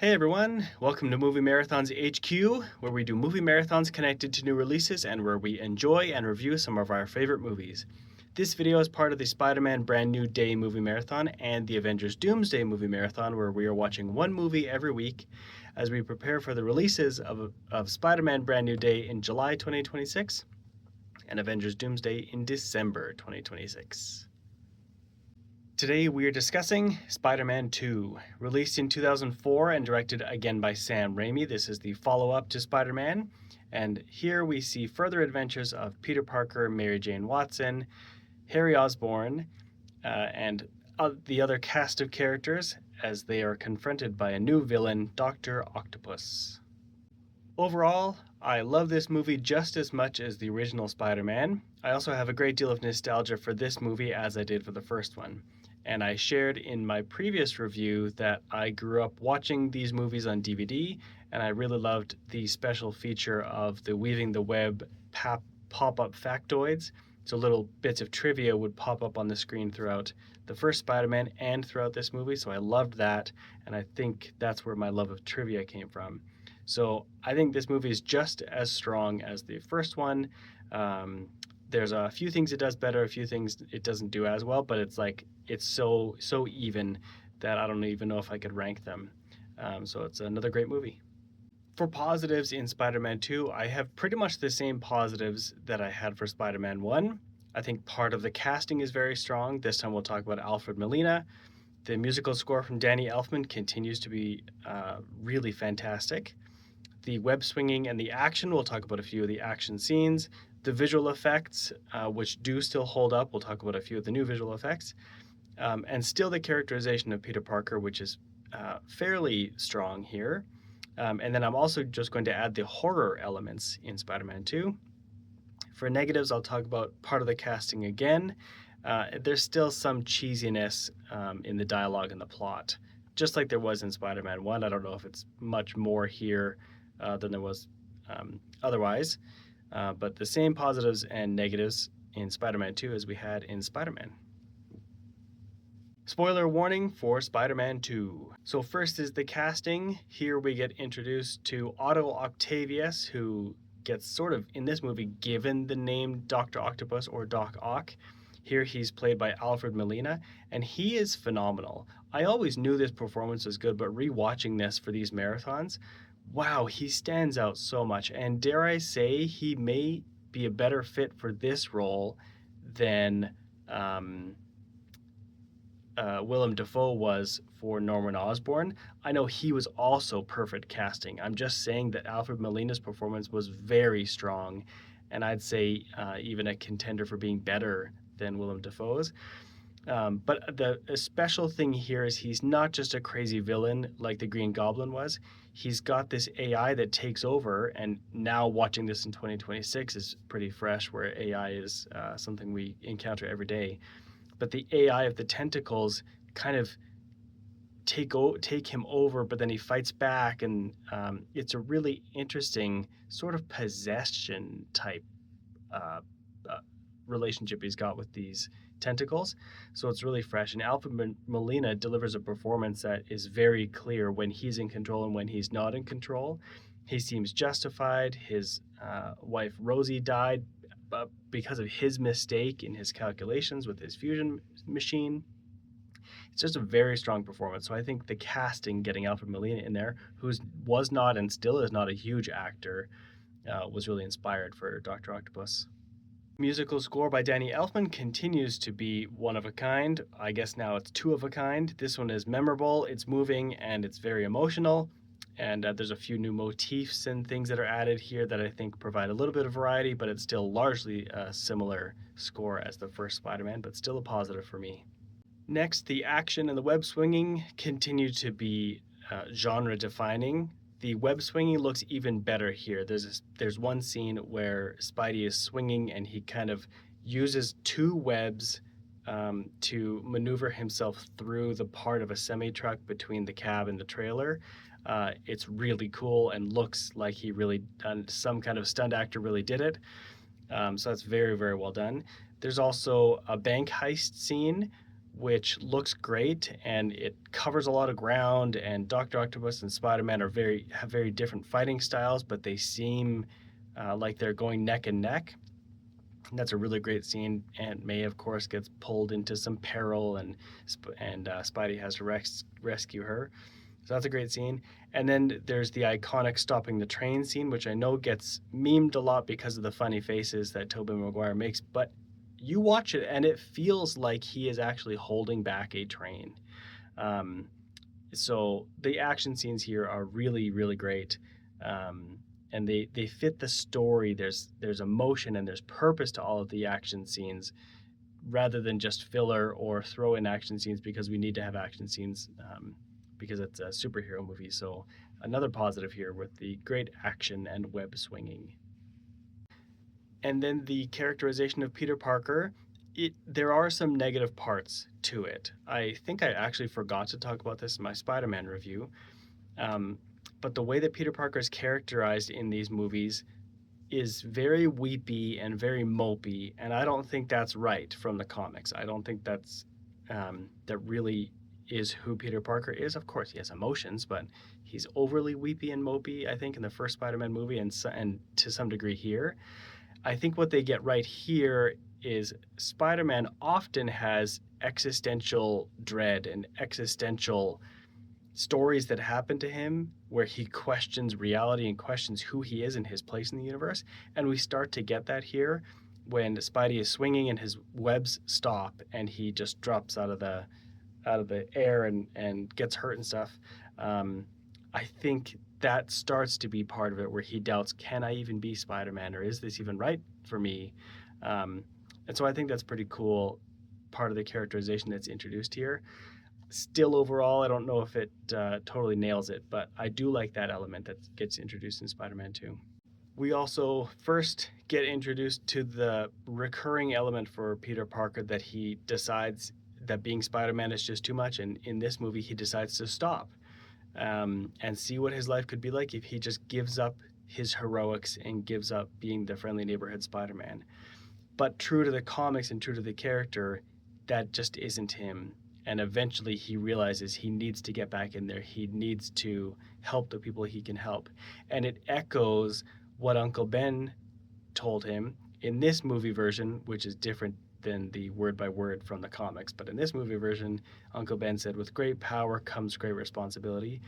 Hey everyone, welcome to Movie Marathons HQ, where we do movie marathons connected to new releases and where we enjoy and review some of our favorite movies. This video is part of the Spider-Man Brand New Day Movie Marathon and the Avengers Doomsday Movie Marathon, where we are watching one movie every week as we prepare for the releases of Spider-Man Brand New Day in July 2026 and Avengers Doomsday in December 2026. Today we are discussing Spider-Man 2, released in 2004 and directed again by Sam Raimi. This is the follow-up to Spider-Man, and here we see further adventures of Peter Parker, Mary Jane Watson, Harry Osborn, and the other cast of characters as they are confronted by a new villain, Dr. Octopus. Overall, I love this movie just as much as the original Spider-Man. I also have a great deal of nostalgia for this movie as I did for the first one. And I shared in my previous review that I grew up watching these movies on DVD, and I really loved the special feature of the Weaving the Web pop-up factoids. So little bits of trivia would pop up on the screen throughout the first Spider-Man and throughout this movie, so I loved that, and I think that's where my love of trivia came from. So I think this movie is just as strong as the first one. There's a few things it does better, a few things it doesn't do as well, but it's so even that I don't even know if I could rank them. So it's another great movie. For positives in Spider-Man 2, I have pretty much the same positives that I had for Spider-Man 1. I think part of the casting is very strong. This time we'll talk about Alfred Molina. The musical score from Danny Elfman continues to be really fantastic. The web swinging and the action, we'll talk about a few of the action scenes. The visual effects, which do still hold up, we'll talk about a few of the new visual effects. And still the characterization of Peter Parker, which is fairly strong here. And then I'm also just going to add the horror elements in Spider-Man 2. For negatives, I'll talk about part of the casting again. There's still some cheesiness in the dialogue and the plot, just like there was in Spider-Man 1. I don't know if it's much more here than there was otherwise, but the same positives and negatives in Spider-Man 2 as we had in Spider-Man. Spoiler warning for Spider-Man 2. So first is the casting. Here we get introduced to Otto Octavius, who gets sort of, in this movie, given the name Dr. Octopus or Doc Ock. Here he's played by Alfred Molina, and he is phenomenal. I always knew this performance was good, but rewatching this for these marathons, wow, he stands out so much. And dare I say, he may be a better fit for this role than Willem Dafoe was for Norman Osborn. I know he was also perfect casting. I'm just saying that Alfred Molina's performance was very strong, and I'd say even a contender for being better than Willem Dafoe's. But the special thing here is he's not just a crazy villain like the Green Goblin was. He's got this AI that takes over, and now watching this in 2026 is pretty fresh, where AI is something we encounter every day. But the AI of the tentacles kind of take him over, but then he fights back, and it's a really interesting sort of possession type relationship he's got with these tentacles. So it's really fresh, and Alfred Molina delivers a performance that is very clear when he's in control and when he's not in control. He seems justified. His wife Rosie died because of his mistake in his calculations with his fusion machine. It's just a very strong performance. So I think the casting, getting Alfred Molina in there, who was not and still is not a huge actor, was really inspired for Dr. Octopus. Musical score by Danny Elfman continues to be one of a kind. I guess now it's two of a kind. This one is memorable, it's moving, and it's very emotional. And there's a few new motifs and things that are added here that I think provide a little bit of variety, but it's still largely a similar score as the first Spider-Man, but still a positive for me. Next, the action and the web swinging continue to be genre defining. The web swinging looks even better here. There's one scene where Spidey is swinging and he kind of uses two webs to maneuver himself through the part of a semi-truck between the cab and the trailer. It's really cool and looks like he really done, some kind of stunt actor really did it. So that's very, very well done. There's also a bank heist scene which looks great and it covers a lot of ground. And Dr. Octopus and Spider-Man have very different fighting styles, but they seem like they're going neck and neck. That's a really great scene. Aunt May, of course, gets pulled into some peril, and Spidey has to rescue her. So that's a great scene. And then there's the iconic stopping the train scene, which I know gets memed a lot because of the funny faces that Tobey Maguire makes. But you watch it, and it feels like he is actually holding back a train. Um, so the action scenes here are really, really great. And they fit the story. There's emotion and there's purpose to all of the action scenes, rather than just filler or throw in action scenes because we need to have action scenes, because it's a superhero movie. So another positive here with the great action and web swinging. And then the characterization of Peter Parker. There are some negative parts to it. I think I actually forgot to talk about this in my Spider-Man review. But the way that Peter Parker is characterized in these movies is very weepy and very mopey, and I don't think that's right from the comics. I don't think that really is who Peter Parker is. Of course, he has emotions, but he's overly weepy and mopey, I think, in the first Spider-Man movie, and to some degree here. I think what they get right here is Spider-Man often has existential dread and existential stories that happen to him where he questions reality and questions who he is and his place in the universe. And we start to get that here when Spidey is swinging and his webs stop and he just drops out of the air and gets hurt and stuff. I think that starts to be part of it where he doubts, can I even be Spider-Man, or is this even right for me? And so I think that's pretty cool part of the characterization that's introduced here. Still, overall, I don't know if it totally nails it, but I do like that element that gets introduced in Spider-Man 2. We also first get introduced to the recurring element for Peter Parker, that he decides that being Spider-Man is just too much, and in this movie he decides to stop and see what his life could be like if he just gives up his heroics and gives up being the friendly neighborhood Spider-Man. But true to the comics and true to the character, that just isn't him. And eventually he realizes he needs to get back in there. He needs to help the people he can help. And it echoes what Uncle Ben told him in this movie version, which is different than the word by word from the comics. But in this movie version, Uncle Ben said, with great power comes great responsibility.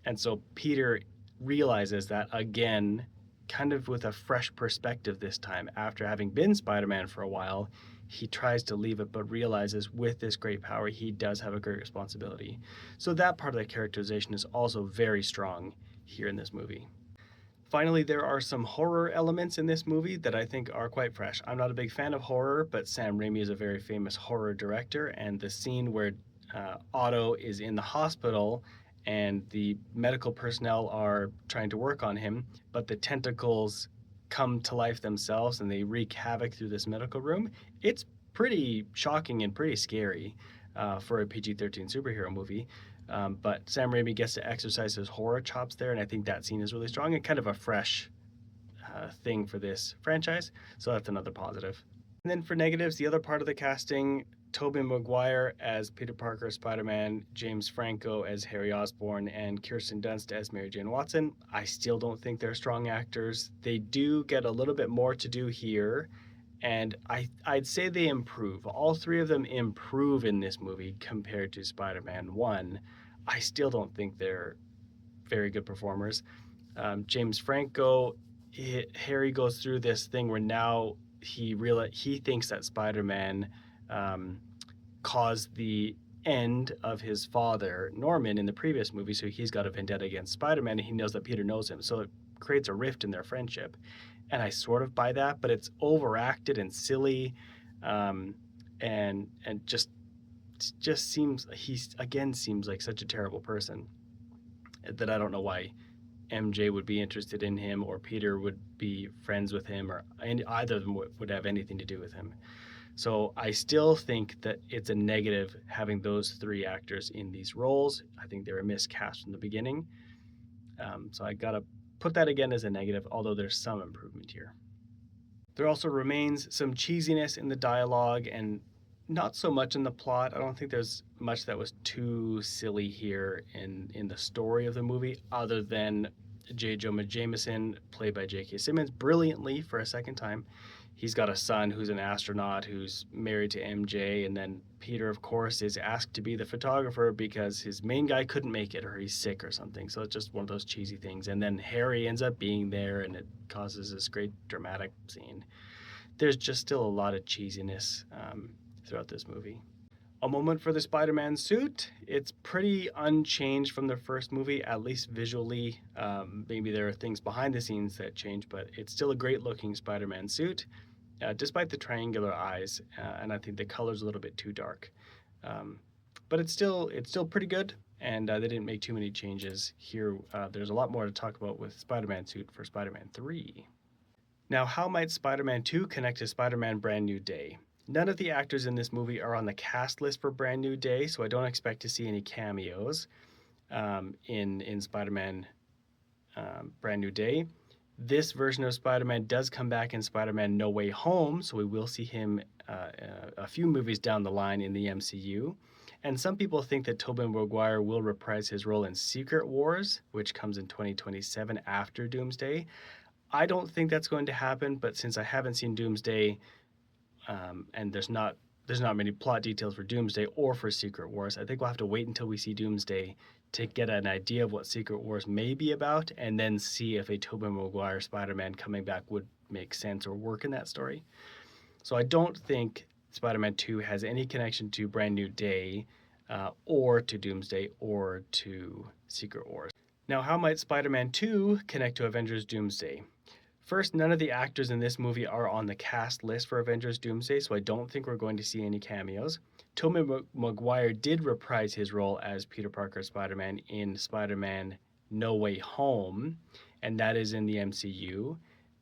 And so Peter realizes that again, kind of with a fresh perspective this time. After having been Spider-Man for a while, he tries to leave it, but realizes with this great power, he does have a great responsibility. So that part of the characterization is also very strong here in this movie. Finally, there are some horror elements in this movie that I think are quite fresh. I'm not a big fan of horror, but Sam Raimi is a very famous horror director, and the scene where Otto is in the hospital and the medical personnel are trying to work on him, but the tentacles come to life themselves and they wreak havoc through this medical room. It's pretty shocking and pretty scary for a PG-13 superhero movie. But Sam Raimi gets to exercise his horror chops there, and I think that scene is really strong and kind of a fresh thing for this franchise. So that's another positive. And then for negatives, the other part of the casting, Tobey Maguire as Peter Parker, Spider-Man, James Franco as Harry Osborn, and Kirsten Dunst as Mary Jane Watson. I still don't think they're strong actors. They do get a little bit more to do here, and I'd say they improve. All three of them improve in this movie compared to Spider-Man 1. I still don't think they're very good performers. James Franco, Harry goes through this thing where now he thinks that Spider-Man caused the end of his father, Norman, in the previous movie, so he's got a vendetta against Spider-Man, and he knows that Peter knows him, so it creates a rift in their friendship. And I sort of buy that, but it's overacted and silly, and just seems, seems like such a terrible person that I don't know why MJ would be interested in him, or Peter would be friends with him, or either of them would have anything to do with him. So I still think that it's a negative having those three actors in these roles. I think they were miscast from the beginning. So I gotta put that again as a negative, although there's some improvement here. There also remains some cheesiness in the dialogue and Not so much in the plot. I don't think there's much that was too silly here in the story of the movie, other than J. Jonah Jameson, played by J.K. Simmons, brilliantly for a second time. He's got a son who's an astronaut who's married to MJ, and then Peter, of course, is asked to be the photographer because his main guy couldn't make it or he's sick or something. So it's just one of those cheesy things. And then Harry ends up being there, and it causes this great dramatic scene. There's just still a lot of cheesiness throughout this movie. A moment for the Spider-Man suit. It's pretty unchanged from the first movie, at least visually. Maybe there are things behind the scenes that change, but it's still a great looking Spider-Man suit, despite the triangular eyes, and I think the color's a little bit too dark. But it's still pretty good, and they didn't make too many changes here. There's a lot more to talk about with Spider-Man suit for Spider-Man 3. Now, how might Spider-Man 2 connect to Spider-Man Brand New Day? None of the actors in this movie are on the cast list for Brand New Day, so I don't expect to see any cameos in Spider-Man Brand New Day. This version of Spider-Man does come back in Spider-Man No Way Home, so we will see him a few movies down the line in the MCU. And some people think that Tobey Maguire will reprise his role in Secret Wars, which comes in 2027 after Doomsday. I don't think that's going to happen, but since I haven't seen Doomsday, and there's not many plot details for Doomsday or for Secret Wars, I think we'll have to wait until we see Doomsday to get an idea of what Secret Wars may be about, and then see if a Tobey Maguire Spider-Man coming back would make sense or work in that story. So I don't think Spider-Man 2 has any connection to Brand New Day, or to Doomsday, or to Secret Wars. Now, how might Spider-Man 2 connect to Avengers Doomsday? First, none of the actors in this movie are on the cast list for Avengers Doomsday, so I don't think we're going to see any cameos. Tobey Maguire did reprise his role as Peter Parker Spider-Man in Spider-Man No Way Home, and that is in the MCU.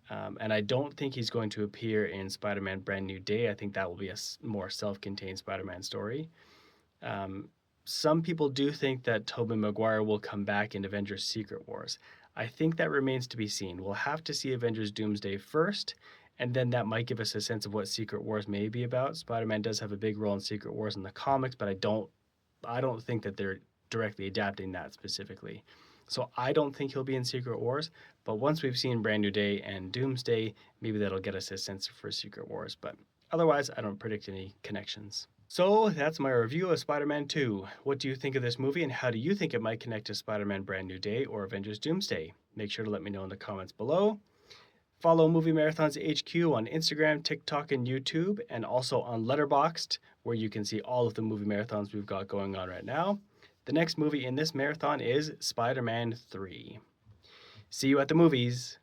And I don't think he's going to appear in Spider-Man Brand New Day. I think that will be a more self-contained Spider-Man story. Some people do think that Tobey Maguire will come back in Avengers Secret Wars. I think that remains to be seen. We'll have to see Avengers Doomsday first, and then that might give us a sense of what Secret Wars may be about. Spider-Man does have a big role in Secret Wars in the comics, but I don't think that they're directly adapting that specifically. So I don't think he'll be in Secret Wars, but once we've seen Brand New Day and Doomsday, maybe that'll get us a sense for Secret Wars, but otherwise I don't predict any connections. So that's my review of Spider-Man 2. What do you think of this movie, and how do you think it might connect to Spider-Man Brand New Day or Avengers Doomsday? Make sure to let me know in the comments below. Follow Movie Marathons HQ on Instagram, TikTok, and YouTube, and also on Letterboxd, where you can see all of the movie marathons we've got going on right now. The next movie in this marathon is Spider-Man 3. See you at the movies.